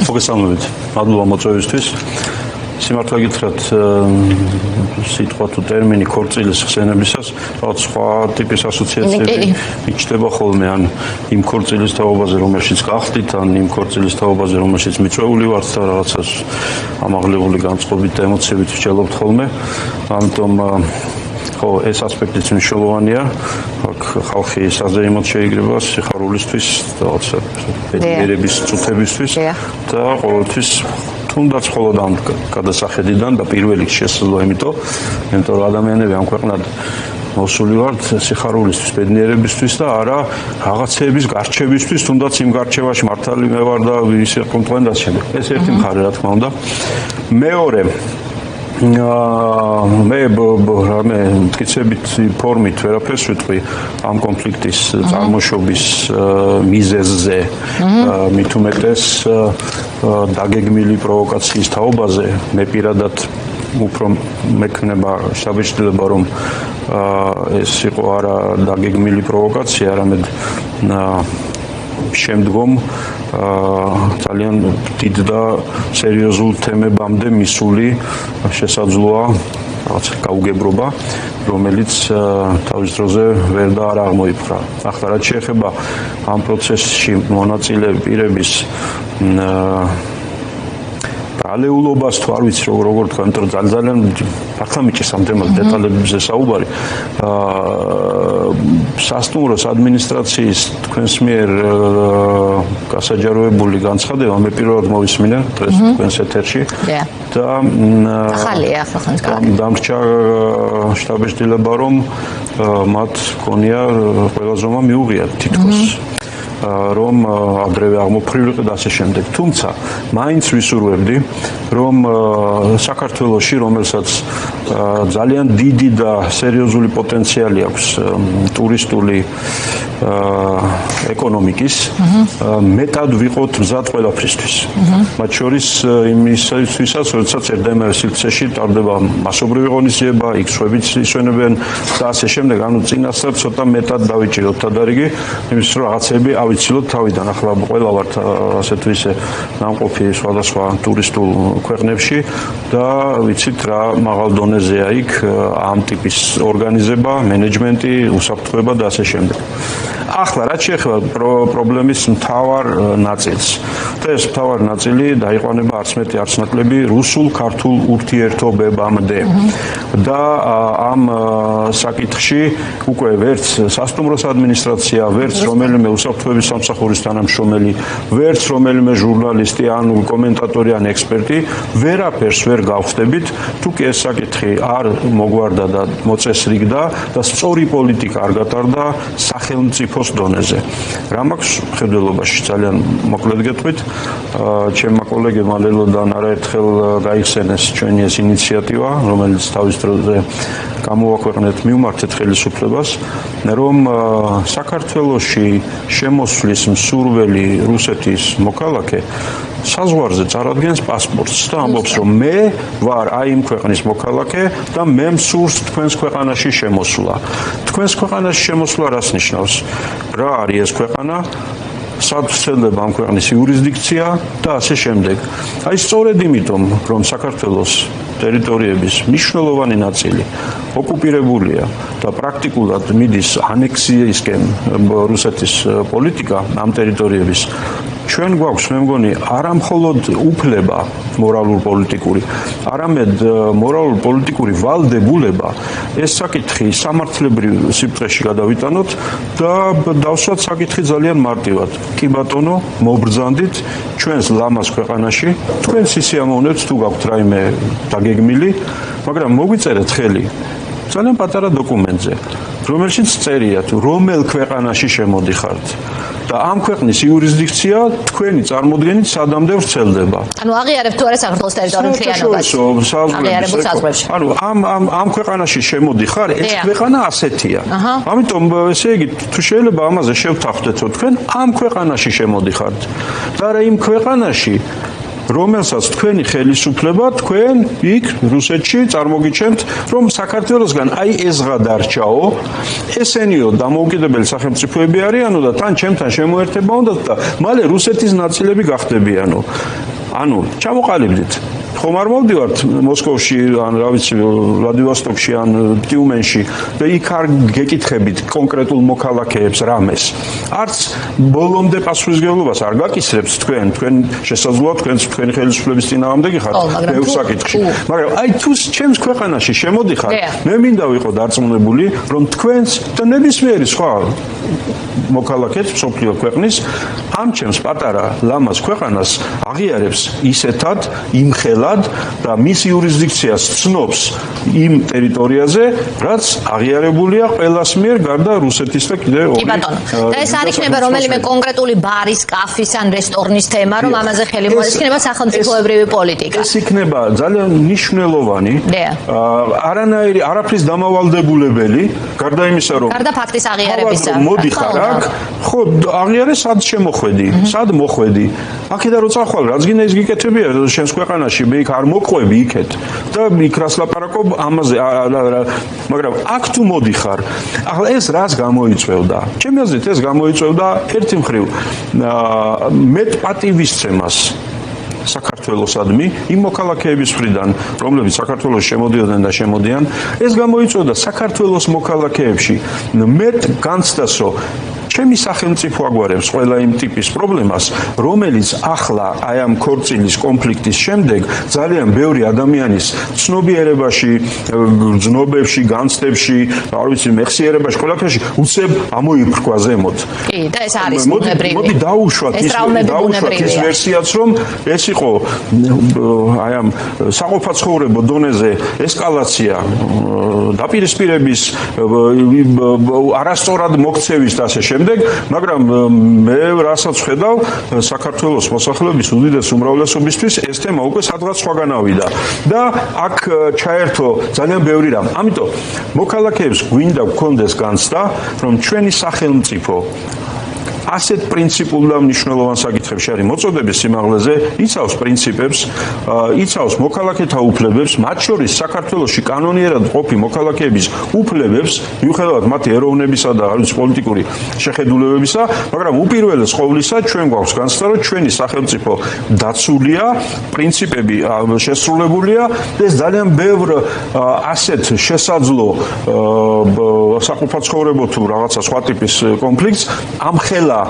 მოგესალმებით. მადლობა მოწვევისთვის. Სიმართლე გითხრათ, სიტყვა თუ ტერმინი ქორწილის ხსენებისას, რაღაც სხვა ტიპის ასოციაციები მიჩნდება ხოლმე, ან იმ ქორწილის თაობაზე, რომელშიც გახდით, ან იმ ქორწილის თაობაზე, რომელშიც მიწვეული ვართ და რაღაცას ამაღლებული განწყობით და ემოციებით ვჭელობთ ხოლმე. ამიტომ ხო, ეს ასპექტიც მნიშვნელოვანია. აქ ხალხი საზეიმოდ შეიგრება სიხარულისთვის, რაღაცა ბედნიერების წუთებისთვის და ყოველთვის თუნდაც მხოლოდ ამ გადასახედიდან და პირველ რიგში შესაძლოა, იმიტომ რომ ადამიანები ამ ქვეყნად მოსული ვართ სიხარულისთვის, ბედნიერებისთვის და არა რაღაცეების გარჩევისთვის, თუნდაც იმ გარჩევაში მართალი მე ვარ და ის ეკონტროლენ და შემდეგ. ეს ერთი მხარე, რა თქმა უნდა. მეორე მე მტკიცებით ფორმით ვერაფერს ვიტყვი ამ კონფლიქტის წარმოშობის მიზეზზე, მით უმეტეს დაგეგმილი პროვოკაციის თაობაზე. მე პირადად უფრო მექნება შთაბეჭდილება, რომ ეს იყო არა დაგეგმილი პროვოკაცია, არამედ შემდგომ ძალიან დიდ და სერიოზულ თემებამდე მისული შესაძლოა რაღაც გაუგებრობა, რომელიც თავის დროზე ვერ და არ აღმოიფხვრა. ახლა რაც შეეხება ამ პროცესში მონაწილე პირების ბრალეულობას თუ არ ვიცი როგორ თქვა, იმიტომ რომ ძალიან ახლა მიჭირს ამ თემას დეტალებზე საუბარი. სასტუმროს ადმინისტრაციის თქვენს მიერ გასაჯაროებული განცხადება მე პირველად მოვისმინე დღეს თქვენს ეთერში და ახალია ახლა ხანს დამრჩა შთაბეჭდილება, რომ მათ ქონია ყველა ზომა მიუღიათ თითქოს. რომ ადრევე აღმოფხვრილიყო და ასე შემდეგ. თუმცა მაინც ვისურვებდი, რომ საქართველოში, რომელსაც ძალიან დიდი და სერიოზული პოტენციალი აქვს ტურისტული ეკონომიკის, მეტად ვიყოთ მზად ყველაფრისთვის. მათ შორის იმისთვისაც, როდესაც ერთდაიმე სივრცეში ტარდება მასობრივი ღონისძიება, იქ სხვებიც ისვენებენ და ასე შემდეგ. ანუ წინასწარ ცოტა მეტად დავიჭიროთ თადარიგი, იმის რომ რაღაცები ავიცილოთ თავიდან. ახლა ყველა ვართ ასე თუ ისე ნამყოფი სხვადასხვა ტურისტულ ქვეყნებში და ვიცით რა მაღალ დონეზეა იქ ამ ტიპის ორგანიზება, მენეჯმენტი, უსაფრთხოება და ასე შემდეგ. ახლა რაც შეეხება პრობლემის მთავარ ნაწილს. და ეს მთავარი ნაწილი დაიყვანება არც მეტი არც ნაკლები რუსულ-ქართულ ურთიერთობებამდე. და ამ საკითხში უკვე ვერც სასტუმროს ადმინისტრაცია, ვერც რომელიმე უსაფრთხოების სამსახურის თანამშრომელი, ვერც რომელიმე ჟურნალისტი ან კომენტატორი ან ექსპერტი ვერაფერს ვერ გავხსნებით, თუ კი ეს საკითხი არ მოგვარდა და მოწესრიგდა და სწორი პოლიტიკა არ გატარდა სახელმწიფოს დონეზე. რა მაქვს მხედველობაში ძალიან მოკლედ გეტყვით, ჩემმა კოლეგებმა ლელოდან არაერთხელ გაიხსენეს ჩვენი ეს ინიციატივა, რომელიც თავის დროზე გამოაქვეყნეთ მიმართეთ ხელისუფლებას, რომ საქართველოში შემოსვლის მსურველი რუსეთის მოქალაქე საზღვარზე წარადგენს პასპორტს და ამბობს, რომ მე ვარ აი იმ ქვეყნის მოქალაქე და მე მსურს თქვენს ქვეყანაში შემოსვლა. თქვენს ქვეყანაში შემოსვლა რას ნიშნავს? რა არის ეს ქვეყანა? სად ვრცელდება ამ ქვეყნის იურისდიქცია და ასე შემდეგ. აი სწორედ იმიტომ, რომ საქართველოს ტერიტორიების მნიშვნელოვანი ნაწილი ოკუპირებულია და პრაქტიკულად მიდის ანექსიისკენ რუსეთის პოლიტიკა ამ ტერიტორიების, ჩვენ გვაქვს, მე მგონი, არა მხოლოდ უფლება მორალურ-პოლიტიკური, არამედ მორალურ-პოლიტიკური ვალდებულება ეს საკითხი სამართლებრივ სიბრტყეში გადავიტანოთ და დავსვათ საკითხი ძალიან მარტივად. კი ბატონო, მობრძანდით ჩვენს ლამაზ ქვეყანაში, თქვენ სისიამოვნებთ თუ გაქვთ რაიმე დაგეგმილი, მაგრამ მოგვიწერეთ ხელი ძალიან პატარა დოკუმენტზე, რომელშიც წერია თუ რომელ ქვეყანაში შემოდიხართ. და ამ ქვეყნის იურისდიქცია თქვენი წარმოდგენით სადამდე ვრცელდება. ანუ აღიარებთ თუ არა საქართველოს ტერიტორიულ მთლიანობას? აღიარებთ საზღვრებში. ანუ ამ ქვეყანაში შემოდიხარ, ეს ქვეყანა ასეთია. ამიტომ ესე იგი თუ შეიძლება ამაზე შევთანხმდეთ, რომ თქვენ ამ ქვეყანაში შემოდიხართ და რა იმ ქვეყანაში რომელსაც თქვენი ხელისუფლება თქვენ იქ რუსეთში წარმოგიჩენთ, რომ საქართველოსგან აი ესღა დარჩაო, ესენიო დამოუკიდებელი სახელმწიფოები არიანო და თან ჩემთან შემოერთება უნდათ და მალე რუსეთის ნაწილები გახდებიანო. ანუ ჩამოყალიბდით. ხომ არ მოვდივართ მოსკოვში, ან რა ვიცი, ვლადივოსტოკში, ან ტიუმენში და იქ არ გეკითხებით კონკრეტულ მოქალაქეებს რამეს. არც ბოლომდე პასუხისმგებლობას არ გაკისრებთ თქვენ შესაძლოა თქვენი ხელისუფლების წინააღმდეგი ხართ ბევრ საკითხში. მაგრამ აი თუ ჩემს ქვეყანაში შემოდიხარ, მე მინდა ვიყო დარწმუნებული, რომ თქვენს და ნებისმიერი სხვა მოქალაქეებს მსოფლიო ქვეყნის ამ ჩემს პატარა ლამაზ ქვეყანას აღიარებს ისეთად, იმხელად და მის იურისდიქციას ცნობს იმ ტერიტორიაზე, რაც აღიარებულია ყველას მიერ გარდა რუსეთის და კიდე ორი. კი ბატონო. და ეს არ იქნება რომელიმე კონკრეტული ბარის, კაფის ან რესტორნის თემა, რომ ამაზე ხელი მოეწოს, იქნება სახელმწიფოებრივი პოლიტიკა. ეს იქნება ძალიან მნიშვნელოვანი. არაფრის დამავალდებულებელი, გარდა იმისა, რომ გარდა ფაქტის აღიარებისა. მოდიხარ აქ, ხო, აღიარე სად შემოხვედი, სად მოხვედი. აქედან რო წახვალ, რაც გინდა ის გიკეთებია შენს ქვეყანაში, მე იქ არ მოყვები იქეთ და იქ რას ლაპარაკობ ამაზე, მაგრამ აქ თუ მოდიხარ, ახლა ეს რას გამოიწვევდა? ჩემი აზრით ეს გამოიწვევდა ერთი მხრივ მეტ პატივისცემას საქართველოსადმი იმ მოქალაქეების მხრიდან, რომლებიც საქართველოს შემოდიოდნენ და შემოდიან, ეს გამოიწვევდა საქართველოს მოქალაქეებში მეტ განცდასო ჩემი სახელმწიფო აგვარებს ყველა იმ ტიპის პრობლემას, რომელიც ახლა აი ამ ქორწილის კონფლიქტის შემდეგ ძალიან ბევრი ადამიანის ცნობიერებაში, გრძნობებში, განცდებში, არ ვიცი, მეხსიერებაში, ყველაფერში უცებ ამოიფრქვა ზემოთ. კი, და ეს არის ბუნებრივი. მოდი დაუშვათ ის ვერსიაც, რომ ეს იყო აი ამ საყოფაცხოვრებო დონეზე ესკალაცია, დაპირისპირების, არასწორად მოქცევის და ასე შემდეგ, მაგრამ მე რასაც ხედავ საქართველოს მოსახლეობის უდიდეს უმრავლესობისთვის ეს თემა უკვე სადღაც სხვაგან ავიდა და აქ ჩაერთო ძალიან ბევრი რამ. ამიტომ მოქალაქეებს გვინდა გქონდეს განცდა, რომ ჩვენი სახელმწიფო ასეთ პრინციპულ და მნიშვნელოვან საკითხებში არის მოწოდების სიმაღლეზე, იცავს პრინციპებს, იცავს მოქალაქეთა უფლებებს, მათ შორის საქართველოში კანონიერად ყოფი მოქალაქეების უფლებებს, მიუხედავად მათი ეროვნებისა და პოლიტიკური შეხედულებებისა, მაგრამ უპირველეს ყოვლისა ჩვენ გვაქვს განცდა, რომ ჩვენი სახელმწიფო დაცულია, პრინციპები შესრულებულია და ეს ძალიან ბევრ ასეთ შესაძლო საყოფაცხოვრებო თუ რაღაცა სხვა ტიპის კონფლიქტს ამხელა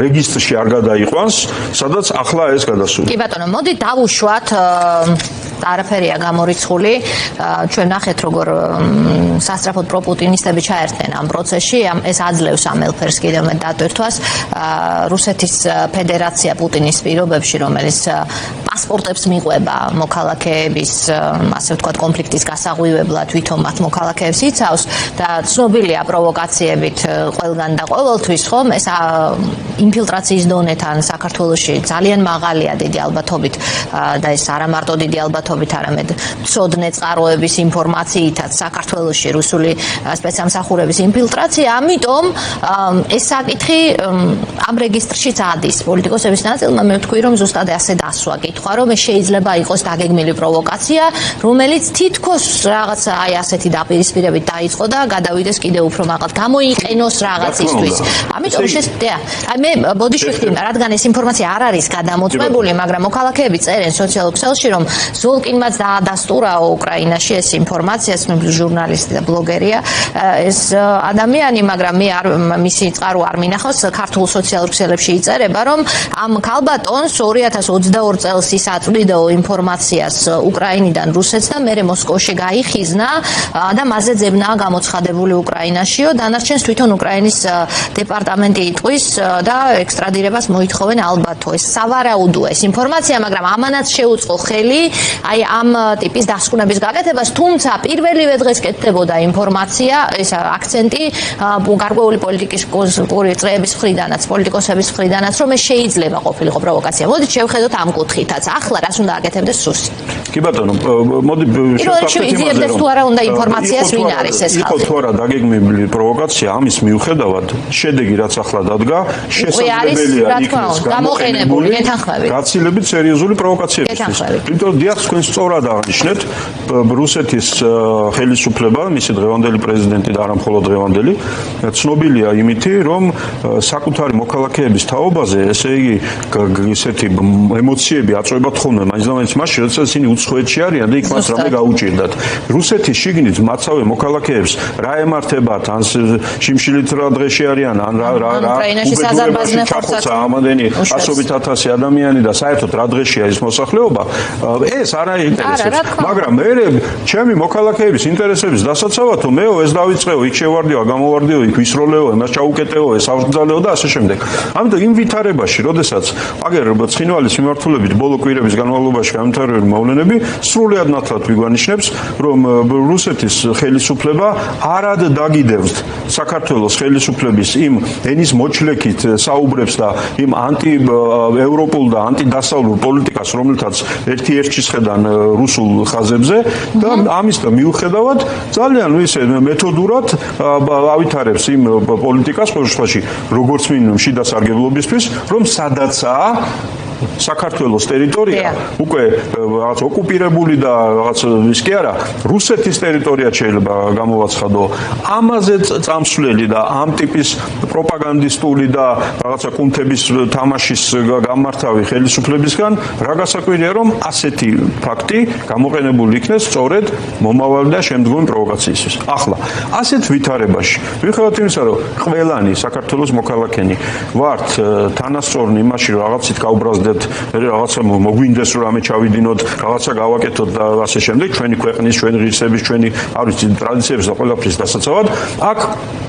რეგისტრში არ გადაიყვანს, სადაც ახლა ეს გადასული. კი ბატონო, მოდი დავუშვათ არაფერია გამორიცხული. ჩვენ ნახეთ როგორ სასწრაფოდ პროპუტინისტები ჩაერთნენ ამ პროცესში, ეს აძლევს ამ ელფერს კიდევ მეტ დატვირთვას. რუსეთის ფედერაცია პუტინის პირობებში, რომელიც პასპორტებს მიყვება მოქალაქეების, ასე ვთქვათ, კონფლიქტის გასაღვივებლად, თვითონ მათ მოქალაქეებს იცავს და ცნობილია პროვოკაციებით ყველგან და ყოველთვის, ხომ? ეს ინფილტრაციის დონეთან საქართველოში ძალიან მაღალია დიდი ალბათობით და ეს არა მარტო დიდი ალბათობით, არამედ ცოდნე წყაროების ინფორმაციითაც საქართველოში რუსული სპეცსამსახურების ინფილტრაცია, ამიტომ ეს საკითხი ამ რეგისტრშიც ადის. პოლიტიკოსების ნაწილმა მე ვთქვი, რომ ზუსტად ასე დასვა კითხვა, რომ შეიძლება იყოს დაგეგმილი პროვოკაცია, რომელიც თითქოს რაღაც აი ასეთი დაპირისპირებით დაიწყო და გადავიდეს კიდევ უფრო მაღალ, გამოიყენოს რაღაცისთვის. ამიტომ აი მე ბოდიშვიხდი, რადგან ეს ინფორმაცია არ არის გადამოწმებული, მაგრამ მოქალაქეები წერენ სოციალურ ქსელში, რომ ზოლკინმაც დაადასტურა უკრაინაში ეს ინფორმაცია, ცნობილი ჟურნალისტი და ბლოგერია ეს ადამიანი, მაგრამ მე მისი წყარო არ მინახავს, ქართულ სოციალურ ქსელებში იწერება, რომ ამ ქალბატონს 2022 წელს ის აწვდიდაო ინფორმაციას უკრაინიდან რუსეთს და მერე მოსკოვში გაიხიზნა და მასზე ძებნაა გამოცხადებული უკრაინაშიო, დანარჩენს თვითონ უკრაინის დეპარტამენტი იტყვის და ექსტრადირებას მოითხოვენ ალბათო. ეს სავარაუდოა ეს ინფორმაცია, მაგრამ ამანაც შეუწყო ხელი აი ამ ტიპის დასკვნების გაკეთებას, თუმცა პირველივე დღეს კეთდებოდა ინფორმაცია, ეს აქცენტი გარკვეული პოლიტიკის წრეების მხრიდანაც, პოლიტიკოსების მხრიდანაც, რომ ეს შეიძლება ყოფილიყო პროვოკაცია. მოდით შევხედოთ ამ კუთხითაც. ახლა რას უნდა აკეთებდეს სუსი? კი ბატონო, მოდი შევიძიებდეს თუ არა უნდა ინფორმაციას ვინ არის ეს ხალხი. იყო თუ არა დაგეგმილი პროვოკაცია, ამის მიუხედავად შედეგი რაც ახლა დადგა, შესაძლებელია იქნეს გამოყენებული გაცილებით სერიოზული პროვოკაციებისთვის. იმიტომ დიახ, თქვენ სწორად აღნიშნეთ, რუსეთის ხელისუფლება, მისი დღევანდელი პრეზიდენტი და არა მხოლოდ დღევანდელი, ცნობილია იმითი, რომ საკუთარი მოქალაქეების თაობაზე, ესე იგი, ისეთი ემოციები აწვება თხოვნე, მაინც მაშინ, როდესაც ისინი უცხოეთში არიან და იქ მას რამე გაუჭირდათ. რუსეთის შიგნით მაცავე მოქალაქეებს რა ემართებათ, ან შიმშილით რა დღეში არიან, ან რა უკრაინაში საზარბაზნე ხორცაცა ამადენი ასობით ათასი ადამიანი და საერთოდ რა დღეშია ის მოსახლეობა, ეს არ აინტერესებს. მაგრამ მე ჩემი მოქალაქეების ინტერესების დასაცავად მე ეს დავიწყეო, იქ შევარდიო, გამოვარდიო, იქ ვისროლეო, იმას ჩაუკეტეო, ეს ავსგზალეო და ასე შემდეგ. ამიტომ იმ ვითარებაში, როდესაც აგერ ცხინვალის მიმართულებით ბოლო კვირების განმავლობაში გამთარებული მოვლენები სრულიად ნათლად ვიგვანიშნებს, რომ რუსეთის ხელისუფლება არად დაგიდევთ საქართველოს ხელისუფლების იმ ენის მოჩლექით საუბრებს და იმ ანტი-ევროპულ და ანტიდასავლურ პოლიტიკას, რომელთაც ერთ-ერთში შედან რუსულ ხაზებზე და ამის მიუხედავად ძალიან ისე მეთოდურად ავითარებს იმ პოლიტიკას ყოველშვაში, როგორც მინიმუმ შიდა სარგებლობისთვის, რომ სადაცაა საქართველოს ტერიტორია უკვე რაღაც ოკუპირებული და რაღაც ის კი არა, რუსეთის ტერიტორია შეიძლება გამოვაცხადო. ამაზე წამსვლელი და ამ ტიპის პროპაგანდისტული და რაღაცა კუნთების თამაშის გამართავი ხელისუფლებისგან რა გასაკვირია, რომ ასეთი ფაქტი გამოყენებული იქნეს სწორედ მომავალი და შემდგომი პროვოკაციისთვის. ახლა, ასეთ ვითარებაში, მიუხედავად იმისა, რომ ყველანი საქართველოს მოქალაქენი ვართ თანასწორნი იმაში, რომ რაღაცით გაუბრაზდეთ რაღაცა მოგვინდეს რომ ამე ჩავიდინოთ, რაღაცა გავაკეთოთ და ასე შემდეგ, ჩვენი ქვეყნის, ჩვენი ღირსების, ჩვენი არის ტრადიციების და ყველაფრის დასაცავად, აქ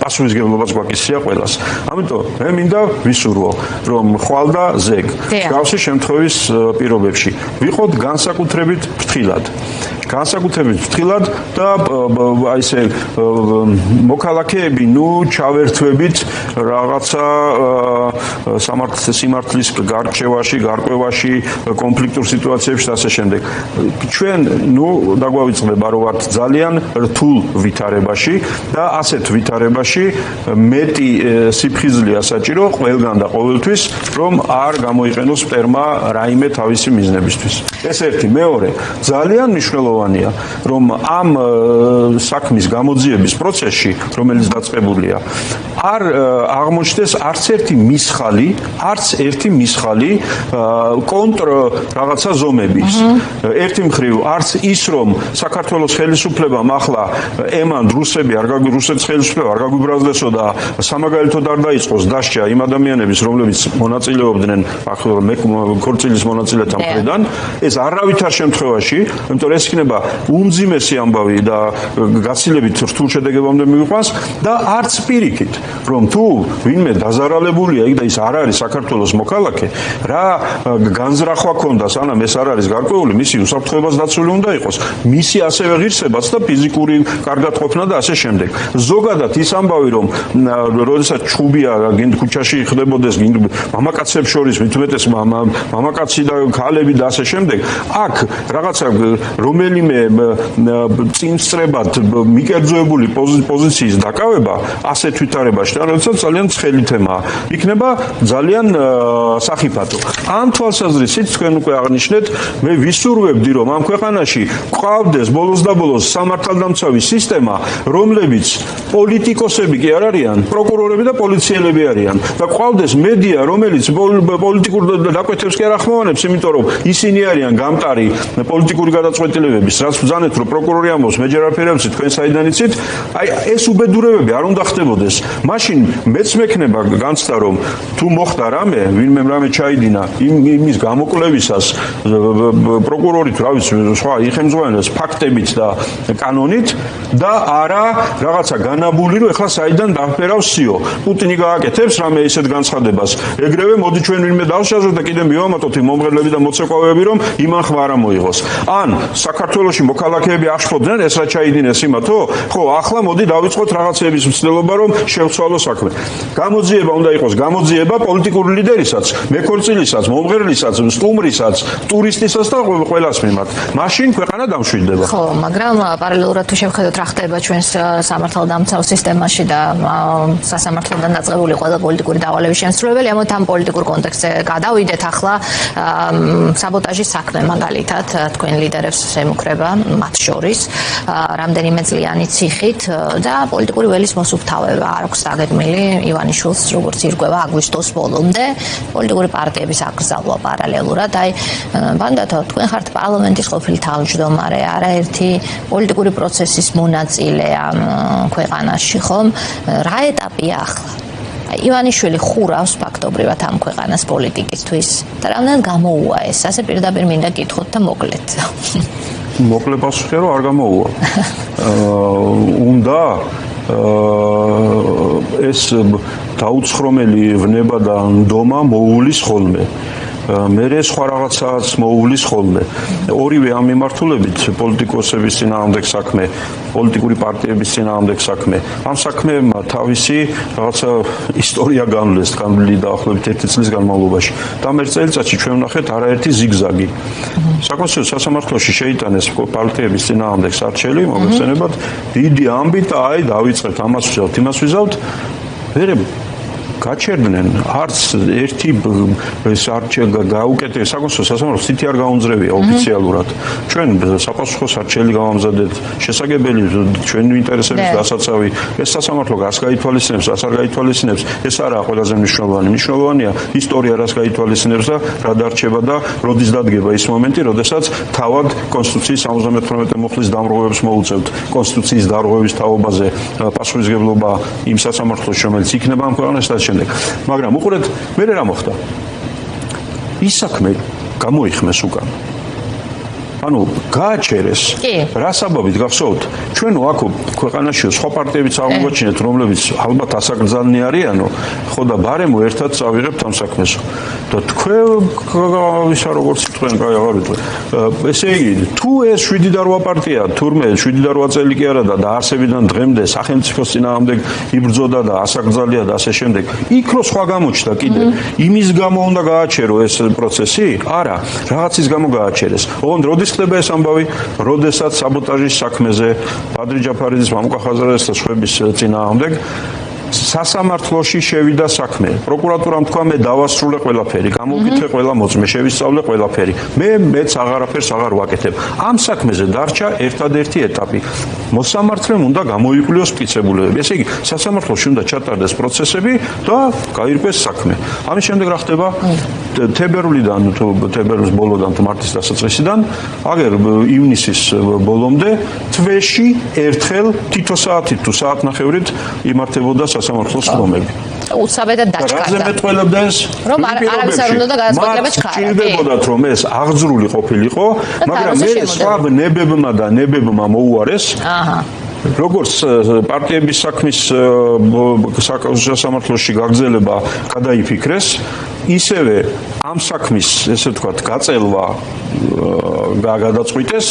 პასუხისმგებლობას გვაკისრია ყველას. ამიტომ მე მინდა ვისურვო, რომ ხვალ და ზეგ გავსი შემთხვევის პირობებში ვიყოთ განსაკუთრებით ფრთხილად. და აი ესე მოქალაქეები ჩავერთვებით რაღაცა სიმართლის გარჩევაში, გარკვევაში, კონფლიქტურ სიტუაციებში და ასე შემდეგ. ჩვენ დაგვავიწყდება რომ ვართ ძალიან რთულ ვითარებაში და ასეთ ვითარებაში მეტი სიფხიზლეა საჭირო ყველგან და ყოველთვის, რომ არ გამოიყენოს მტერმა რაიმე თავისი მიზნებისთვის. ეს ერთი, მეორე, ძალიან მნიშვნელოვანია, რომ ამ საქმის გამოძიების პროცესში, რომელიც დაწყებულია, არ აღმოჩნდეს არც ერთი მისხალი კონტრ რაღაცა ზომების. ერთი მხრივ არც ის, რომ საქართველოს ხელისუფლებამ ახლა ემან რუსეთის ხელისუფლება არ გაგვიბრაზდესო და სამაგალითოდ არ დაიწყოს დასჯა იმ ადამიანების, რომლებიც მონაწილეობდნენ ქორწილის მონაწილეთა მხრიდან, ეს არავითარ შემთხვევაში, იმიტომ რომ ეს იქნება უმძიმესი ამბავი და გაცილებით რთულ შედეგებამდე მივიყვანს და არც პირიქით, რომ თუ ვინმე დაზარალებულია იქ და ის არ არის საქართველოს მოქალაქე, რა განზრახვა ქონდა, სანამ ეს არ არის გარკვეული, მისი უსაფრთხოებას დაცული უნდა იყოს, მისი ასევე ღირსებაც და ფიზიკური კარგად ყოფნა და ასე შემდეგ. ზოგადად ის ამბავი, რომ როდესაც ჩხუბია გინდ ქუჩაში ხდებოდეს, გინდ მამაკაცებს შორის, მით უმეტეს მამაკაცი და ქალები და ასე შემდეგ, აქ რაღაცა რომელიმე წინსწრებად მიკერძოებული პოზიციის დაკავება ასეთ ვითარებაში, როდესაც ძალიან ცხელი თემაა, იქნება ძალიან სახიფათო. ამ თვალსაზრისით თქვენ უკვე აღნიშნეთ, მე ვისურვებდი, რომ ამ ქვეყანაში გვყავდეს ბოლოს და ბოლოს სამართალდამცავი სისტემა, რომლებიც პოლიტიკოსები კი არ არიან, პროკურორები და პოლიციელები არიან და გვყავდეს მედია, რომელიც პოლიტიკურ დაკვეთებს კი არ ახმოვანებს, იმიტომ რომ ისინი არიან გამტარი პოლიტიკური გადაწყვეტილებების, რაც ბრძანეთ, რომ პროკურორი ამბობს, მე ჯერ არაფერი ვიცი, თქვენ საიდან იცით, აი ეს უბედურებები არ უნდა ხდებოდეს. მაშინ მეც მექნება განცდა, რომ თუ მოხდა რამე, ვინმე რამე ჩაიდინა იმის გამოკვლევისას, პროკურორი თუ რა ვიცი, სხვა იხემძღვანელებს ფაქტებით და კანონით და არა რაღაცა განაბული, რომ ეხლა საიდან დაფერავ სიო. პუტინი გააკეთებს რამე ისეთ განცხადებას. ეგრევე მოდი ჩვენ ვინმე დავშაზოთ და კიდე მივამატოთ იმ მომღერლები და მოცეკვავეები, რომ იმან ხმა არ მოიღოს. ან საქართველოში მოქალაქეები აღშფოთდნენ, ეს რა ჩაიდინეს იმათო? ხო, ახლა მოდი დავიწყოთ რაღაცების მცდელობა, რომ შევცვალო საქმე. გამოძიება უნდა იყოს გამოძიება პოლიტიკური ლიდერისაც, მეკორწილისაც, მომღერლისაც, სტუმრისაც, ტურისტისაც და ყველას მიმართ. მაშინ ქვეყანა დამშვიდდება. ხო, მაგრამ პარალელურად თუ შევხედოთ რა ხდება ჩვენს სამართალდამცავ სისტემაში და სასამართლოდან დაწყებული ყველა პოლიტიკური დავალების შემსრულებელი, ამოთ ამ პოლიტიკურ კონტექსტზე გადავიდეთ ახლა საბოტაჟის საქმე მაგალითად თქვენ ლიდერებს ემუქრება მათ შორის რამდენიმე წლიანი ციხით და პოლიტიკური ველის მოსუფთავება არ აქვს დაგეგმილი ივანიშვილს როგორც ირკვევა აგვისტოს ბოლომდე პოლიტიკური პარტიების აკრძალვა პარალელურად აი ბანდათო თქვენ ხართ პარლამენტის ყოფილი თავმჯდომარე არაერთი პოლიტიკური პროცესის მონაწილე ამ ქვეყანაში ხომ რა ეტაპია ახლა ივანიშვილი ხურავს ფაქტობრივად ამ ქვეყანას პოლიტიკისთვის და რამდენად გამოუვა ეს ასე პირდაპირ მინდა გითხოთ და მოკლედ მოკლე პასუხია რომ არ გამოუვა უნდა ეს დაუცხრომელი ვნება და ნდომა მოუვლის ხოლმე მე სხვა რაღაცას მოუვლის ხოლმე ორივე ამ მიმართულებით პოლიტიკოსების წინააღმდეგ საქმე პოლიტიკური პარტიების წინააღმდეგ საქმე ამ საქმეებმა თავისი რაღაცა ისტორია განვლეს განვლილი დაახლოებით 1 წლის განმავლობაში და მე წელიწადში ჩვენ ვნახეთ არაერთი ზიგზაგი საკონსტიტუციო სასამართლოში შეიტანეს პარტიების წინააღმდეგ სარჩელი მოგეხსენებათ დიდი ამბით აი დავიწყებთ ამას ვიზავთ იმას ვიზავთ ვერე გაჩერდნენ არც ერთი ეს გაუკეთეს საკონსტიტუციო სასამართლოს ცითი არ გაუნձრევია ოფიციალურად ჩვენ საპასუხო სარჩელი გავამზადეთ შესაძლებელი ჩვენი ინტერესების დასაცავი ეს სასამართლო რას გაითვალისწინებს რას არ გაითვალისწინებს ეს არაა ყველაზე მნიშვნელოვანია ისტორია რას გაითვალისწინებს და რა დარჩება და როდის დადგება ის მომენტი როდესაც თავად კონსტიტუციის 78 მუხლის დამრღვევებს მოუწევთ კონსტიტუციის დარღვევის თაობაზე პასუხისმგებლობა იმ სასამართლოს რომელიც იქნება ამ ქვეყანაში მაგრამ უყურეთ მე რა მოხდა ის საქმე გამოიხმეს უკან ანუ გააჩერეს რა საბაბით გახსოვთ ჩვენ აქ ქვეყანაში სხვა პარტიებიც აღმოჩინეთ რომლებიც ალბათ ასაკრძალნი არიანო ხო და ბარემო ერთად წავიღებთ ამ საქმეს და თქვენ ისა როგორც თქვენ კაი აღარ ვიტყვი ესე იგი თუ ეს 7-8 პარტია თურმე 7-8 წელი კი არა და დაარსებიდან დღემდე სახელმწიფოს წინააღმდეგ იბრძოდა და ასაკრძალია და ასე შემდეგ იქ რო სხვა გამოჩნდა კიდე იმის გამო უნდა გააჩერო ეს პროცესი არა რაღაცის გამო გააჩერეს ოღონდ როდის ხდება ეს ამბავი, როდესაც საბოტაჟის საქმეზე ბადრი ჯაფარიძის, მამუკა ხაზარაძის და სხვების წინააღმდეგ სასამართლოში შევიდა საქმე. პროკურატურამ თქვა მე დავასრულე ყველაფერი, გამოვკითხე ყველა მოწმე, შევისწავლე ყველაფერი. მეც აღარაფერს აღარ ვაკეთებ. ამ საქმეზე დარჩა ერთადერთი ეტაპი. მოსამართლემ უნდა გამოიკვლიოს მტკიცებულებები. ესე იგი, სასამართლოში უნდა ჩატარდეს პროცესები და გაირკვეს საქმე. ამის შემდეგ რა ხდება? თებერვლიდან თუ თებერვლის ბოლოდან თუ მარტის დასაწყისიდან, აგერ ივნისის ბოლომდე თვეში ერთხელ თითო საათით თუ საათნახევრით იმართებოდა სასამართლოს ხდომები. უცაბედად დაჩქარდა. რაზე მეტყველებდა ეს? რომ არავის არ უნდა გადაწყვეტილება ჩქარა. ჭირდებოდათ რომ ეს აღძრული ყოფილიყო, მაგრამ მე სხვა ნებებმა მოუარეს. როგორც პარტიების საქმის სასამართლოში გაგრძელება გადაიფიქრეს, ისევე ამ საქმის, ესე ვთქვათ, გაწელვა გადაწყვიტეს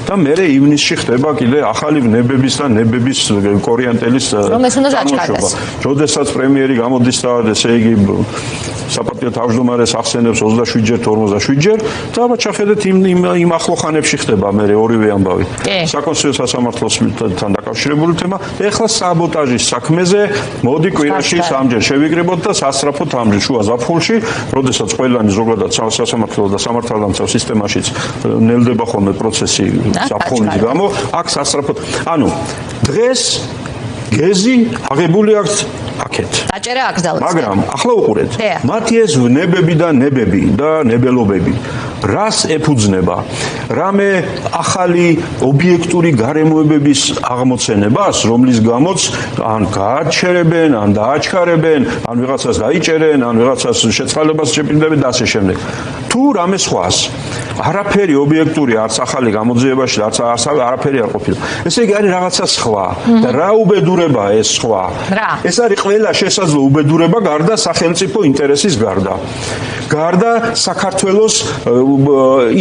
და მე ივნისში ხდება კიდე ახალი ნებების და ნებების კორიანტელის წარმოშობა. როდესაც პრემიერი გამოდის და ესე იგი საპატიო თავმჯდომარეს ახსენებს 27-ჯერ თუ 47-ჯერ და აბა ჩახედეთ იმ ახლოხანებში ხდება მე ორივე ამბავი. საკონსტიტუციო სასამართლოსთან დაკავშირებული თემა. ეხლა საბოტაჟის საქმეზე მოდი კვირაში 3-ჯერ შევიკრიბოთ და სასწრაფოდ ამჯერ შუა ზაფხულში, როდესაც ყველანი ზოგადად სასამართლო და სამართალდამცავ სისტემაშიც ნელდება ხოლმე პროცესი ზაფხულის გამო, აქ სასწრაფოდ. ანუ დღეს გეზი აღებული აქვს აქეთ. დაჭერა აკრძალეს. მაგრამ ახლა უყურეთ. მათი ეს ნებები და ნებელობები რას ეფუძნება? რამე ახალი ობიექტური გარემოებების აღმოცენებას, რომლის გამოც ან გააჩერებენ, ან დააჩქარებენ, ან ვიღაცას დაიჭერენ, ან ვიღაცას შეწყალებას შეპირდებენ და ასე შემდეგ. თუ თუ რამე სხვას. არაფერი ობიექტური არც ახალი გამოძიებაში არც არაფერი არ ყოფილა. ესე იგი არის რაღაცა სხვა და რა უბედურებაა ეს სხვა? ეს არის ყველა შესაძლო უბედურება გარდა სახელმწიფო ინტერესის გარდა. გარდა საქართველოს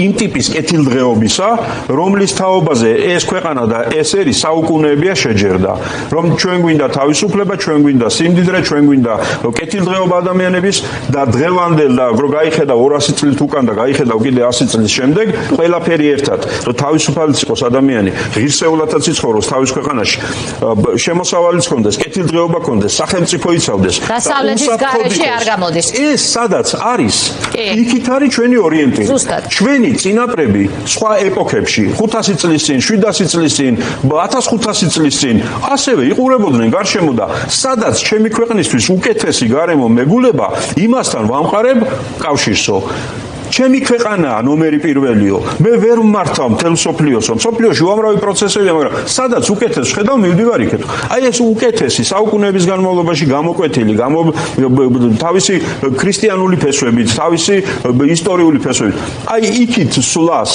იმ ტიპის კეთილდღეობისა, რომლის თაობაზე ეს ქვეყანა და ეს ერი საუკუნეებია შეჯერდა. რომ ჩვენ გვინდა თავისუფლება, ჩვენ გვინდა სიმდიდრე, ჩვენ გვინდა კეთილდღეობა ადამიანების და დღევანდელ და რო გაიხედა 200 წლის უკან და გაიხედა კიდე 100 წლის შემდეგ, ყველაფერი ერთად, რომ თავისუფალიც იყოს ადამიანი, ღირსეულადაც იცხოვროს თავის ქვეყანაში, შემოსავალიც ჰქონდეს, კეთილდღეობა ჰქონდეს, სახელმწიფო იცავდეს. დასავლეთის გარეშე არ გამოდის. ეს სადაც არის, იქით არის ჩვენი ორიენტირი. ჩვენი წინაპრები სხვა ეპოქებში 500 წლის წინ, 700 წლის წინ, 1500 წლის წინ ასევე იყურებოდნენ გარშემო და სადაც ჩემი ქვეყნისთვის უკეთესი გარემო მეგულება, იმასთან ვამყარებ კავშირსო. ჩემი ქვეყანაა ნომერი პირველიო. მე ვერ ვმართავ მთელ მსოფლიოსო. მსოფლიოში უამრავი პროცესებია, მაგრამ სადაც უკეთეს ხედავ, მივდივარ იქეთ. აი ეს უკეთესი საუკუნეების განმავლობაში გამოკვეთილი, თავისი ქრისტიანული ფესვებით, თავისი ისტორიული ფესვებით. აი იქით სვლას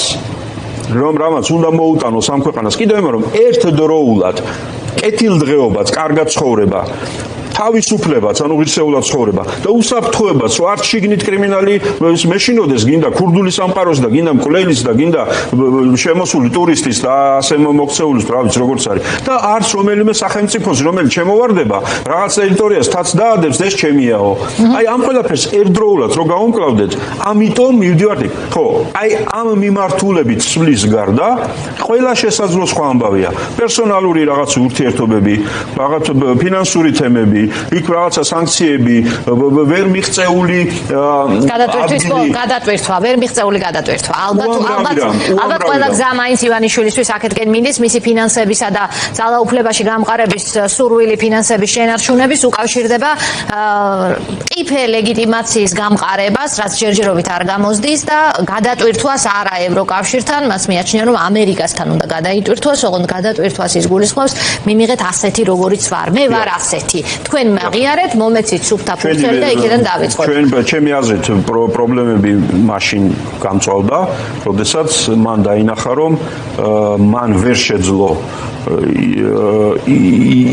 რომ რამაც უნდა მოუტანოს ამ ქვეყანას, კიდევ ემარ რომ ერთდროულად კეთილდღეობაც, კარგად ცხოვრება, თავისუფლებაც, ანუ ღირსეულად ცხოვრება და უსაფრთხოებაც, რომ არც შიგნით კრიმინალი მეშინოდეს, გინდა ქურდული სამყაროს და გინდა მკვლელის და გინდა შემოსული ტურისტის და ასე მოქცეულის, რა ვიცი როგორც არის. და არც რომელიმე სახელმწიფოს, რომელიც შემოვარდება, რაღაც ტერიტორიას თაც დაადებს, ეს ჩემიაო. აი ამ ყველაფერს ერთდროულად რო გავუმკლავდეთ, ამიტომ მივდივართ იქ. ხო, აი ამ მიმართულებით სვლის გარდა, ყველა შესაძლო სხვა ამბავია. პერსონალური რაღაც ურთიერთობები, რაღაც ფინანსური თემები, იქ რაღაცა სანქციები, ვერ მიღწეული გადატვირთვა, ვერ მიღწეული გადატვირთვა. ალბათ ყველა გზა მაინც ივანიშვილისთვის აქეთკენ მინდის მისი ფინანსებისა და ძალაუფლებაში გამყარების სურვილი ფინანსების შენარჩუნების უკავშირდება ტიფე ლეგიტიმაციის გამყარებას, რაც ჯერჯერობით არ გამოსდის და გადატვირთვას არა ევროკავშირთან, მას მიაჩნია რომ ამერიკასთან უნდა გადაიტვირთვას, ოღონდ გადატვირთვას ის გულისხმობს, მიმიღეთ ასეთი როგორიც ვარ, მე ვარ ასეთი. თქვენ მაღიარეთ, მომეცით სუფთა ფურცელი და იქიდან დავიწყოთ. ჩემი აზრით პრობლემები მაშინ გამწვავდა, როდესაც მან დაინახა, რომ მან ვერ შეძლო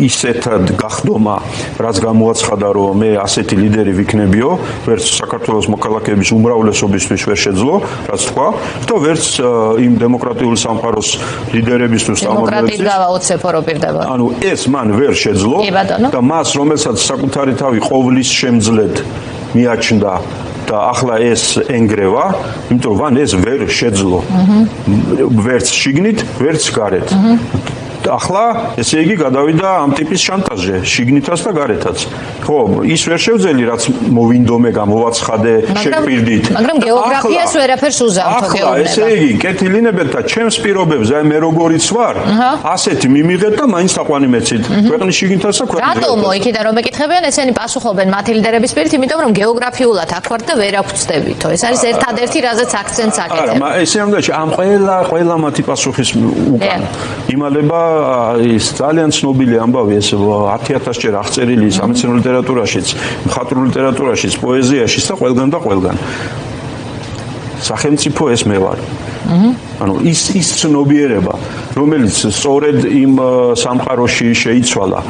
ისეთად გახდომა, რაც გამოაცხადა, რომ მე ასეთი ლიდერი ვიქნებიო, ვერც საქართველოს მოქალაქეების უმრავლესობისთვის ვერ შეძლო, რაც თქვა, და ვერც იმ დემოკრატიული სამყაროს ლიდერებისთვის დემოკრატიის გავაოცებო რო პირდება. ანუ ეს მან ვერ შეძლო და მას, რომელსაც საკუთარი თავი ყოვლის შემძლედ მიაჩნდა და ახლა ეს ენგრევა, იმიტომ რომ ეს ვერ შეძლო. ვერც შიგნით, ვერც გარეთ. ახლა ესე იგი გადავიდა ამ ტიპის შანტაჟზე, შიგნითაც და გარეთაც. ხო, ის ვერ შევძელი, რაც მოვინდომე, გამოვაცხადე, შეკვირდით. მაგრამ გეოგრაფიას ვერაფერს უზამთო გეუბნება. ახლა ესე იგი, კეთილინებელთა ჩემს პირობებზე, აი მე როგორიც ვარ, ასეთი მიმიღეთ და მაინც თაყვანი მეცით. ქვეყნის შიგნითაც და ქვეყნის გარეთაც. რატომ იქიდან რომ ეკითხებიან, ესენი პასუხობენ მათი ლიდერების პირით, იმიტომ რომ გეოგრაფიულად აქ ვართ და ვერ აგვწდებითო. ეს არის ერთადერთი, რაზეც აქცენტს აკეთებ. არა, ესე უნდა ამ ყველა მათი პასუხის უკან იმალება ის ძალიან ცნობილი ამბავი, ეს 10,000 ჯერ აღწერილი სამეცნიერო ლიტერატურაშიც, მხატვრულ ლიტერატურაშიც, პოეზიაშიც და ყველგან და ყველგან. სახელმწიფო ეს მე ვარ. ანუ ის ცნობიერება, რომელიც სწორედ იმ სამყაროში შეიცვალა,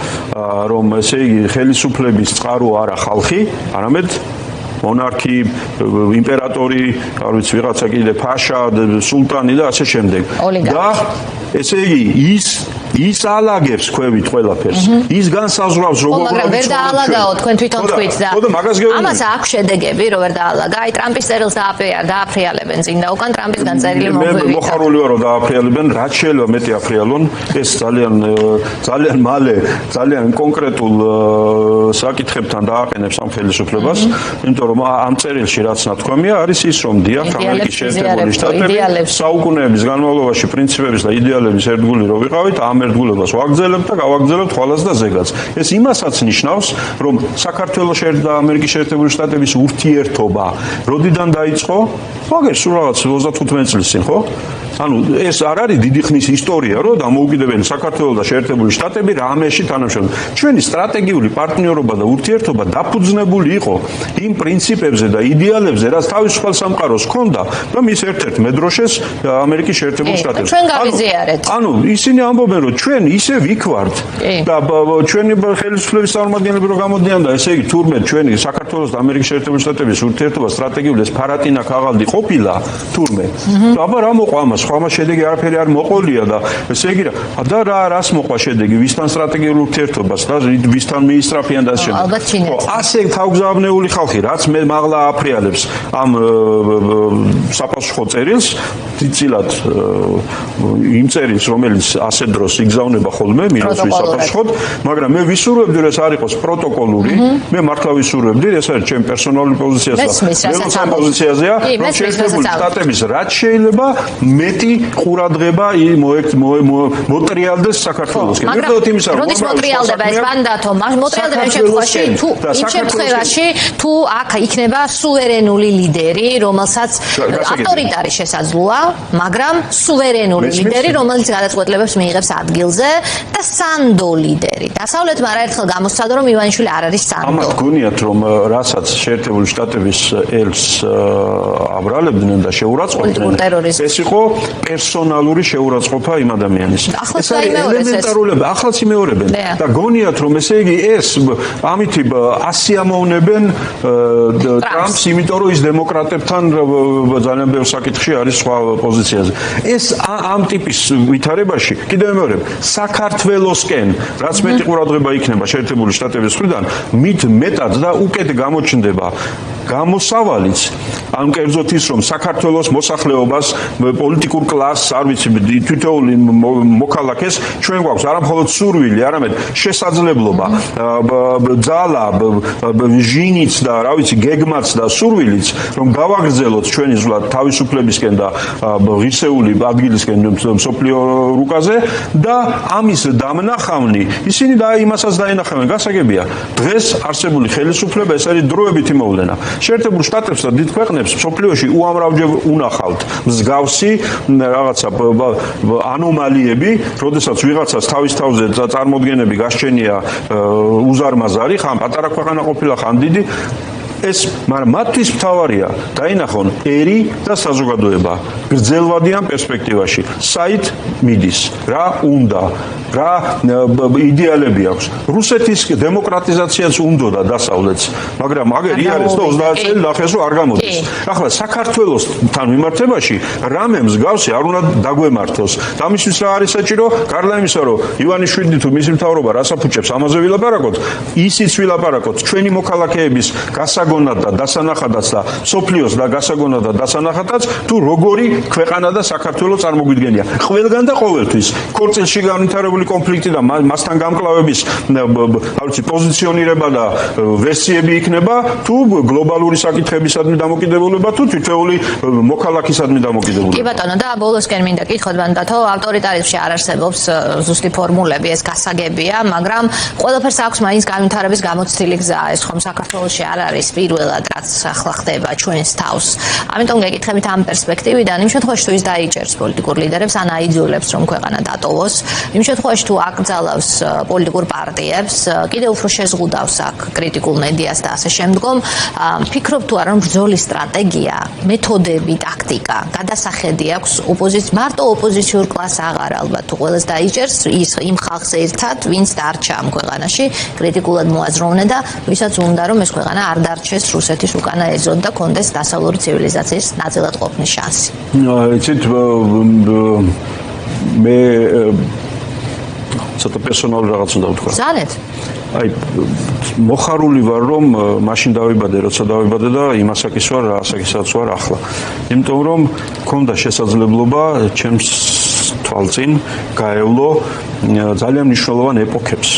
რომ ესე იგი ხელისუფლების წყარო არა ხალხი, არამედ მონარქი, იმპერატორი, არ ვიცი, ვიღაცა კიდე ფაშა, სულტანი და ასე შემდეგ. და ესე იგი ის ალაგებს ქვევით ყველაფერს. ის განსაზღვრავს როგორ მაგრამ ვერ დაალაგაო თქვენ თვითონ თქვით და ამას აქვს შედეგები რომ ვერ დაალაგა. აი ტრამპის წერილს დააფრიალებენ წინ და უკან ტრამპისგან წერილი მოგვივიდა. მე მოხარული ვარ რომ დააფრიალებენ, რაც შეიძლება მეტი აფრიალონ, ეს ძალიან მალე, ძალიან კონკრეტულ საკითხებთან დააყენებს ამ ხელისუფლებას, იმიტომ რომ ამ წერილში რაც ნათქვამია არის ის რომ დიახ ამერიკის შეერთებული შტატები საუკუნეების განმავლობაში პრინციპების და იდეალების ერთგული რო ვიყავით, ერთგულებას ვაგრძელებთ და გავაგრძელებთ ხვალას და ზეგაც. ეს იმასაც ნიშნავს, რომ საქართველოს და ამერიკის შეერთებული შტატების ურთიერთობა როდიდან დაიწყო? მაგერ სულ რაღაც 35 წლის წინ, ხო? ანუ ეს არ არის დიდი ხნის ისტორია, რომ დამოუკიდებელი საქართველოს და შეერთებული შტატები რამეში თანამშრომლობენ. ჩვენი სტრატეგიული პარტნიორობა და ურთიერთობა დაფუძნებული იყო იმ პრინციპებზე და იდეალებზე, რაც თავისუფალ სამყაროს ჰქონდა და მის ერთ-ერთ მედროშეს ამერიკის შეერთებულ შტატებში. ჩვენ გავიზიარეთ. ანუ ისინი ამბობენ, რომ ჩვენ ისე ვიქვართ და ჩვენი ხელისუფლების წარმომადგენლები რო გამოდიან და ესე იგი თურმე ჩვენი საქართველოს და ამერიკის შეერთებული შტატების ურთიერთობა სტრატეგიული ეს ფარატინა ქაღალდი ყოფილა თურმე. აბა რა მოყვა ამას? ხომ შედეგი არაფერი არ მოყოლია და ესე იგი და რას მოყვა შედეგი ვისთან სტრატეგიულ ურთიერთობას და ვისთან მიისწრაფიან და ასე ხო ასე თავგზავნეული ხალხი რაც მე მაღლა აფრიალებს ამ საპასუხო წერილს დიდწილად იმ წერილს რომელიც ასე დროს იგზავნება ხოლმე მინუსის საპასუხოდ მაგრამ მე ვისურვებდი რომ ეს არ იყოს პროტოკოლური მე მართლა ვისურვებდი ეს არის ჩემი პერსონალური პოზიცია და მე პოზიციაზეა რომ შეერთებული შტატების რაც შეიძლება მეტი ყურადღება მოტრიალდეს საქართველოსკენ. მაგრამ როდის მოტრიალდება ეს ბანდათო? მოტრიალდება იმ შემთხვევაში თუ აქ იქნება სუვერენული ლიდერი, რომელსაც ავტორიტარი შესაძლოა, მაგრამ სუვერენული ლიდერი, რომელიც გადაწყვეტილებებს მიიღებს ადგილზე და სანდო ლიდერი. დასავლეთმა არაერთხელ გამოსცადა, რომ ივანიშვილი არ არის სანდო. ამათ გონიათ, რომ რასაც შეერთებული შტატების ელს აბრალებდნენ და შეურაცხყოფდნენ, ეს იყო პერსონალური შეურაცხყოფა იმ ადამიანის. ეს არის ელემენტარული, ახლაც იმეორებენ და გონიათ რომ ესე იგი ეს ამითი ასიამოვნებენ ტრამპს, იმიტომ რომ ის დემოკრატებთან ძალიან ბევრ საკითხში არის სხვა პოზიციაზე. ეს ამ ტიპის ვითარებაში კიდევ იმეორებ, საქართველოსკენ რაც მეტი ყურადღება იქნება შეერთებული შტატების მხრიდან, მით მეტად და უკეთ გამოჩნდება გამოსავალიც ამ კერძოდ ის რომ საქართველოს მოსახლეობას პოლიტიკურ კლასს არ ვიცი თითოეული მოქალაქეს ჩვენ გვაქვს არა მხოლოდ სურვილი არამედ შესაძლებლობა ძალა ჟინიც და რა ვიცი გეგმაც და სურვილიც რომ გავაგრძელოთ ჩვენი ზღვა თავისუფლებისკენ და ღირსეული ადგილისკენ მსოფლიო რუკაზე და ამის დამნახავნი ისინი და იმასაც დაინახავენ გასაგებია დღეს არსებული ხელისუფლება ეს არის დროებითი მოვლენა შეერთებულ შტატებს და დიდ ქვეყნებს მსოფლიოში უამრავჯერ უნახავთ მსგავსი რაღაცა ანომალიები, როდესაც ვიღაცას თავის თავზე წარმოდგენები გასჩენია უზარმაზარი, ხან პატარა ქვეყანა ყოფილა, ხან დიდი ეს მაგრამ მათთვის მთავარია დაინახონ ერი და საზოგადოება გრძელვადიან პერსპექტივაში საით მიდის რა უნდა რა იდეალები აქვს რუსეთის დემოკრატიზაციაც უნდა დასავლეთს მაგრამ აგერ იარეს და 30 წელი ნახეს რომ არ გამოდის ახლა საქართველოსთან მიმართებაში რამე მსგავსი არ უნდა დაგვემართოს დამისთვის რა არის საჭირო გარდა იმისა რომ ივანიშვილი თუ მისი მთავრობა რასაფუჭებს ამაზე ვილაპარაკოთ ისიც ვილაპარაკოთ ჩვენი მოქალაქეების გასაგონად და დასანახადაც და სოფლიოს და გასაგონად და დასანახადაც თუ როგორი ქვეყანა და საქართველოს წარმოგვიდგენია ყველგან და ყოველთვის ქორწილში განვითარებული კონფლიქტი და მასთან გამკლავების ავიცი პოზიციონირება და ვერსიები იქნება თუ გლობალური საკითხებისადმი დამოკიდებულება თუ თითოეული მოქალაქისადმი დამოკიდებულება კი ბატონო და ბოლოსკენ მინდა კითხოთ ბანდათო ავტორიტარიზმში არ არსებობს ზუსტი ფორმულები ეს გასაგებია მაგრამ ყველაფერს აქვს მაინც განვითარების გამოცდილი გზა ეს ხომ საქართველოში არ არის პირველად რაც ახლა ხდება ჩვენს თავს. ამიტომ გეკითხებით ამ პერსპექტივიდან, იმ შემთხვევაში თუ ის დაიჭერს პოლიტიკურ ლიდერებს ან აიძულებს რომ ქვეყანა დატოვოს, იმ შემთხვევაში თუ აკრძალავს პოლიტიკურ პარტიებს, კიდევ უფრო შეზღუდავს აქ კრიტიკულ მედიას და ასე შემდგომ, ფიქრობ თუ არა რომ ბრძოლის სტრატეგია, მეთოდები, ტაქტიკა, გადასახედი აქვს მარტო ოპოზიციურ კლასს აღარ ალბათ თუ ყველას დაიჭერს ის იმ ხალხს ერთად, ვინც დარჩა ამ ქვეყანაში, კრიტიკულად მოაზროვნე და ვისაც უნდა რომ ეს ქვეყანა არ დარჩეს რუსეთის უკანა ეზოდ და კონდეს დასავლური ცივილიზაციის ნაწილად ყოფნის შანსი. იცით მე ცოტა პერსონალური რაღაც უნდა ვთქვა. ზანეთ. აი მოხარული ვარ რომ მაშინ დავიბადე როცა დავიბადე და იმასაკის ვარ ასაკისაც ვარ ახლა. იმიტომ რომ მქონდა შესაძლებლობა ჩემს თვალწინ გაევლო ძალიან მნიშვნელოვან ეპოქებს.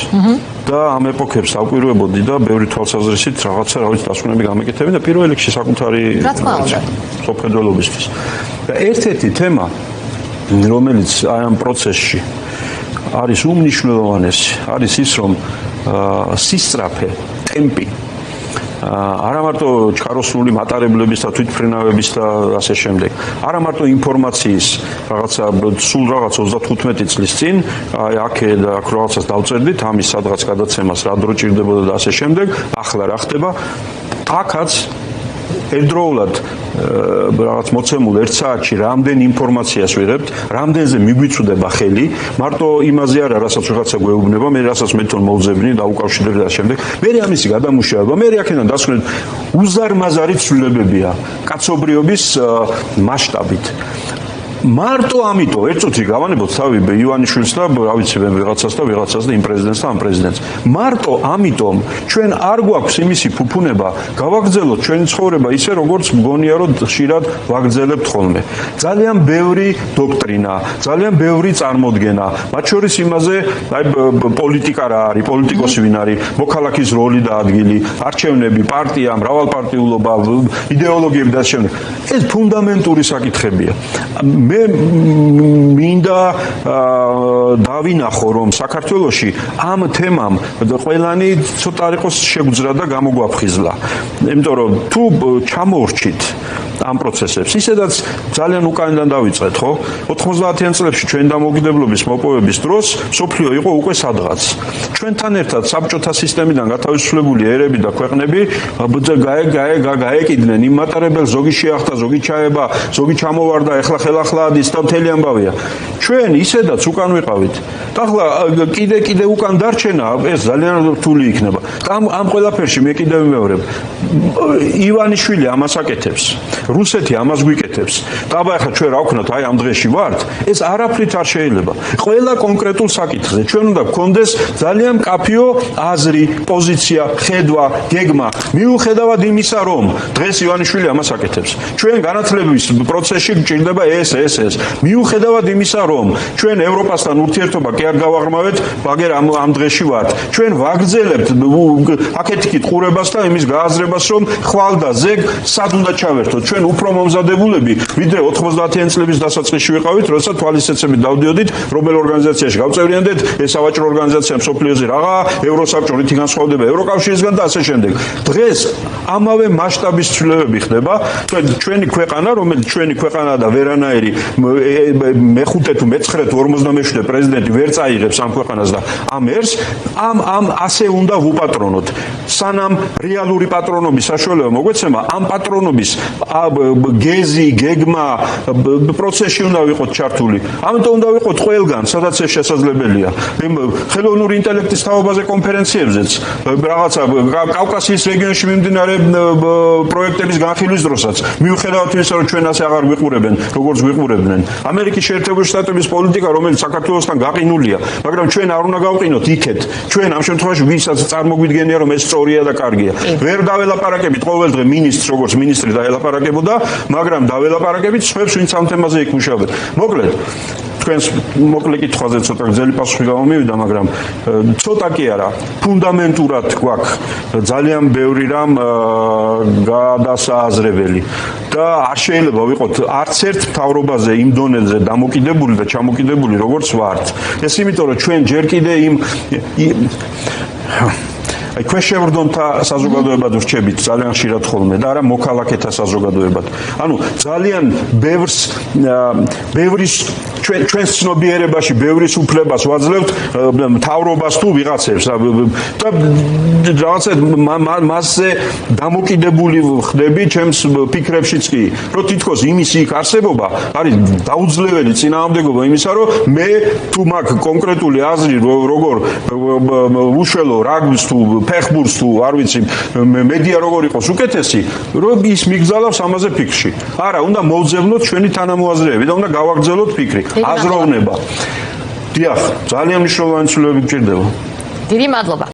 და ამ ეპოქებს ავკვირვებოდი და ბევრი თვალსაზრისით რაღაცა რავით დასკვნები გამეკეთებინა და პირველ რიგში საკუთარი სოფხედველობისთვის. და ერთ-ერთი თემა რომელიც აი ამ პროცესში არის უმნიშვნელოვანესი, არის ის, რომ სისწრაფე, ტემპი არა მარტო ჩქაროსნული მატარებლების და თვითმფრინავების და ასე შემდეგ, არა მარტო ინფორმაციის რაღაცა სულ რაღაც 35 წლის წინ, აი აქ და აქ რაღაცას დავწერდით, ამის სადღაც გადაცემას რა დრო ჭირდებოდა და ასე შემდეგ, ახლა რა ხდება? აქაც ერთდროულად რაღაც მოცემულ 1 საათში რამდენ ინფორმაციას ვიღებთ, რამდენზე მიგვიწვდება ხელი, მარტო იმაზე არა, რასაც რაღაცა გვეუბნება, მე რასაც მე თვითონ მოვძებნი და უკავშირდებდი და შემდეგ. მე ამისი გადამუშავება, მე აქედან დასვენეთ უზარმაზარი ცვლილებებია კაცობრიობის მასშტაბით. მარტო ამიტომ ერთ წუთი გავანებოთ თავი ივანიშვილს და რა ვიცი ვიღაცას და იმ პრეზიდენტს და ამ პრეზიდენტს. მარტო ამიტომ ჩვენ არ გვაქვს იმისი ფუფუნება გავაგრძელოთ ჩვენი ცხოვრება ისე როგორც მგონია რომ ხშირად ვაგრძელებთ ხოლმე. ძალიან ბევრი დოქტრინა, ძალიან ბევრი წარმოდგენა, მათ შორის იმაზე, აი პოლიტიკა რა არის, პოლიტიკოსი ვინ არის, მოქალაქის როლი და ადგილი, არჩევნები, პარტია, მრავალპარტიულობა, იდეოლოგიები და შემდეგ. ეს ფუნდამენტური საკითხებია. მე მინდა დავინახო რომ საქართველოში ამ თემამ ყველანი ცოტა იყოს შეგვძრა და გამოგვაფხიზლა. იმიტომ რომ თუ ჩამოვრჩით ამ პროცესებს, ისედაც ძალიან უკანიდან დავიწყეთ, ხო? 90-იან წლებში ჩვენ დამოუკიდებლობის მოპოვების დროს სოფლიო იყო უკვე სადღაც. ჩვენთან ერთად საბჭოთა სისტემიდან გათავისუფლებული ერები და ქვეყნები გაეკიდნენ იმ მატარებელს, ზოგი შეახტა, ზოგი ჩაება, ზოგი ჩამოვარდა, ეხლა ხელახლა ადის და მთელი ამბავია. ჩვენ ისედაც უკან ვიყავით. და ახლა კიდე უკან დარჩენა ეს ძალიან რთული იქნება. ამ ყველაფერში მე კიდევ ვიმეორებ. ივანიშვილი ამას აკეთებს. რუსეთი ამას გვიკეთებს. და აბა ახლა ჩვენ რა ვქნათ, აი ამ დღეში ვართ, ეს არაფრით არ შეიძლება. ყველა კონკრეტულ საკითხზე ჩვენ უნდა გქონდეს ძალიან მკაფიო აზრი, პოზიცია, ხედვა, გეგმა. მიუხედავად იმისა, რომ დღეს ივანიშვილი ამას აკეთებს. ჩვენ განათლების პროცესში გჭირდება ეს. მიუხედავად იმისა, რომ ჩვენ ევროპასთან ურთიერთობა კი არ გავაღრმავეთ, მაგრამ ამ დღეში ვართ. ჩვენ ვაგრძელებთ აქეთ-იქით ყურებას და იმის გააზრებას, რომ ხვალ და ზეგ სად უნდა ჩავერთოთ. ჩვენ უფრო მომზადებულები, ვიდრე 90-იან წლების დასაწყისში ვიყავით, როდესაც თვალისწინებით დავდიოდით, რომელ ორგანიზაციაში გავწევრიანდეთ, ეს სავაჭრო ორგანიზაცია მსოფლიოზე რაღა, ევროსაბჭო რითი განსხვავდება ევროკავშირისგან და ასე შემდეგ. დღეს ამავე მასშტაბის ცვლილებები ხდება, ჩვენი ქვეყანა, რომელიც ჩვენი ქვეყანა და ვერანაირი მე-5 თუ მე-9 თუ 57 პრეზიდენტი ვერ წაიღებს ამ ქვეყანას და ამ ერს, ამ ასე უნდა ვუპატრონოთ. სანამ რეალური პატრონობის საშუალება მოგვეცემა, ამ პატრონობის გეზი, გეგმა პროცესში უნდა ვიყოთ ჩართული. ამიტომ უნდა ვიყოთ ყველგან, სადაც ეს შესაძლებელია. ხელოვნური ინტელექტის თაობაზე კონფერენციებზეც, რაღაცა კავკასიის რეგიონში მიმდინარე პროექტების განხილვის დროსაც, მიუხედავად იმისა, რომ ჩვენ ასე აღარ გვიყურებენ, როგორც გვიყურებდნენ. ამერიკის შეერთებული შტატების პოლიტიკა, რომელიც საქართველოსთან გაყინულია, მაგრამ ჩვენ არ უნდა გავყინოთ იქეთ. ჩვენ ამ შემთხვევაში ვისაც წარმოგვიდგენია, რომ ეს სწორია და კარგია. ვერ დაველაპარაკებით ყოველდღე მინისტრს, როგორც მინისტრი დაელაპარაკებოდა, მაგრამ დაველაპარაკებით სხვებს, ვინც ამ თემაზე იქ მუშაობენ. მოკლედ, თქვენს მოკლე კითხვაზე ცოტა გრძელი პასუხი გამომივიდა, მაგრამ ცოტა კი არა, ფუნდამენტურად გვაქვს ძალიან ბევრი რამ გადასააზრებელი და არ შეიძლება ვიყოთ არც ერთ მთავრობაზე იმ დონეზე დამოკიდებული და ჩამოკიდებული, როგორც ვართ. ეს იმიტომ, რომ ჩვენ ჯერ კიდე აი ქვეშევრდომთა საზოგადოებად ვრჩებით ძალიან ხშირად ხოლმე და არა მოქალაქეთა საზოგადოებად. ანუ ძალიან ბევრის ჩვენს ცნობიერებაში ბევრის უფლებას ვაძლევთ მთავრობას თუ ვიღაცებს და რაღაცა მასზე დამოკიდებული ხდები ჩემს ფიქრებშიც კი, რომ თითქოს იმის იქ არსებობა არის დაუძლეველი წინააღმდეგობა იმისა, რომ მე თუ მაქვს კონკრეტული აზრი როგორ უშველო რაგბის თუ ფეხბურთს თუ არ ვიცი მედია როგორ იყოს უკეთესი, რომ ის მიგზავნოს ამაზე ფიქრში. არა, უნდა მოვძებნოთ ჩვენი თანამოაზრეები და უნდა გავაგრძელოთ ფიქრი, აზროვნება. დიახ, ძალიან მნიშვნელოვანი ცვლილებები გჭირდება. დიდი მადლობა.